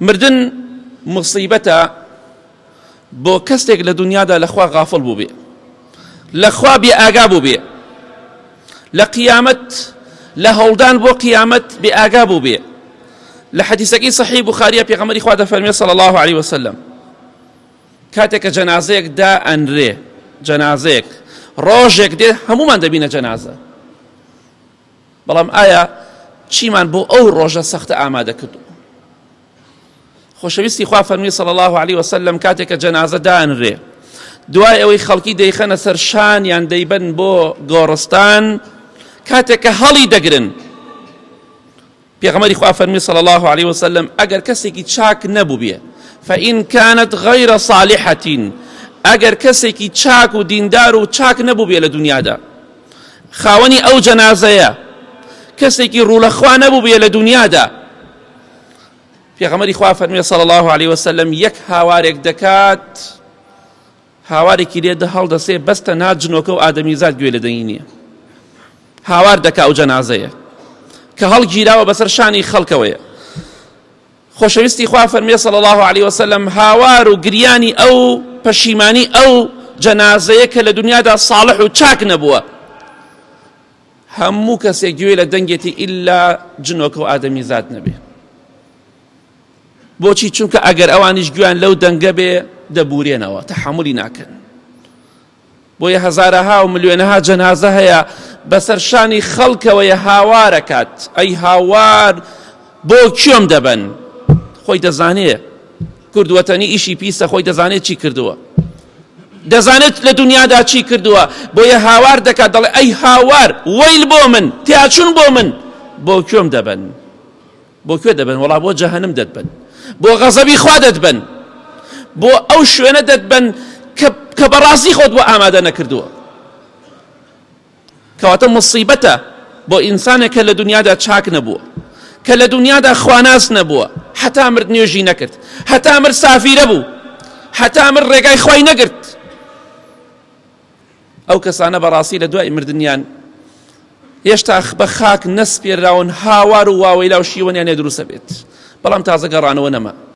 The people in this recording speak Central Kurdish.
مردن مصیبەتە بۆ کەسێک لە دنیادا لەخوا غافڵ بوو بێ، لەخوا بێ ئاگا بوو بێ، لە قیامەت لە هەوڵدان بۆ قیامەت بێ ئاگا بوو بێ. لە حەدیثەکەی صحیح بوخاریە پێغەمبەری خوا دەفەرمێ صلی الله عليه وسلم کاتێک کە جەنازەیەک دائەنرێ، جەنازەیەک ڕۆژێک دێ هەمومان دەبینە جەنازە، بەڵام ئایا چیمان بۆ ئەو ڕۆژە سەختە ئامادە کردو؟ خۆشەویستی خوا فەرمی صلی الله عليه وسلم کاتێک کە جەنازە دائەنرێ، دوای ئەوەی خەڵکی دەیخەنە سەر شانیان دەیبەن بۆ گۆڕستان، کاتێک کە هەڵی دەگرن، پێغەمبەری خوا فەرمی صلی الله عليه وسلم ئەگەر کەسێکی چاک نەبوو بێ، فإن كانت غير صالحة، ئەگەر کەسێکی چاک و دیندار و چاک نەبوو بێ لە دنیادا، خاوەنی ئەو جەنازەیە کەسێکی ڕوولەخوا نەبوو بێ لە دنیادا، پێغەمبەری خوا فەرمی صلی الله عليه وسلم یەک هاوارێک دەکات، هاوارێکی لێ هەڵدەسێ بەستە نات جنۆکە و ئادەمیزاد گوێ لە دەنگی نییە، هاوار دەکا ئەو جەنازەیە کە هەڵگیراوە بەسەر شانی خەڵکەوەیە. خۆشەویستی خوا فەرمی صلی الله عليه وسلم هاوار و گریانی ئەو پەشیمانی ئەو جەنازەیە کە لە دنیادا صالح و چاک نەبووە، هەموو کەسێک گوێ لە دەنگێتی ئیلا جنۆکە و ئادەمیزاد نەبێ. بۆچی؟ چونکە ئەگەر ئەوانیش گویان لەو دەنگە بێ دەبورێنەوە، تەحملی ناکەن. بۆیە هەزارەها و ملیۆنەها جەنازە هەیە بەسەر شانی خەڵکەوەیە هاوارەکات، ئەی هاوار بۆ کوێم دەبەن؟ خۆی دەزانێ کوردوەتەنی ئیشی پیسە، خۆی دەزانێت چی کردووە، دەزانێت لە دنیادا چی کردووە، بۆیە هاوار دەکات، دەڵێ ئەی هاوار وەیل بۆ من، تیاچون بۆ من، بۆ کوێم دەبەن؟ بۆ کوێ دەبەن؟ وەڵا بۆ جەهەنم دەتبەن، بۆ غەزەبی خوا دەتبەن، بۆ ئەو شوێنە دەتبەن کە بەڕاستی خۆت بۆ ئامادە نەکردووە. کەواتە مصیبەتە بۆ ئینسانێک کە لە دنیادا چاک نەبووە، کە لە دنیادا خواناس نەبووە، هەتا مرد نوێژی نەکرد، هەتا مرد سافیرە بوو، هەتا مرد ڕێگای خوای نەگرت. ئەو کەسانە بەڕاستی لە دوای مردنیان هێشتا بە خاک نەسپێراون، هاوار و واوەیلا و شیوەنیان لێ دروستە بێت، بەڵام تازە گەڕانەوە نەما.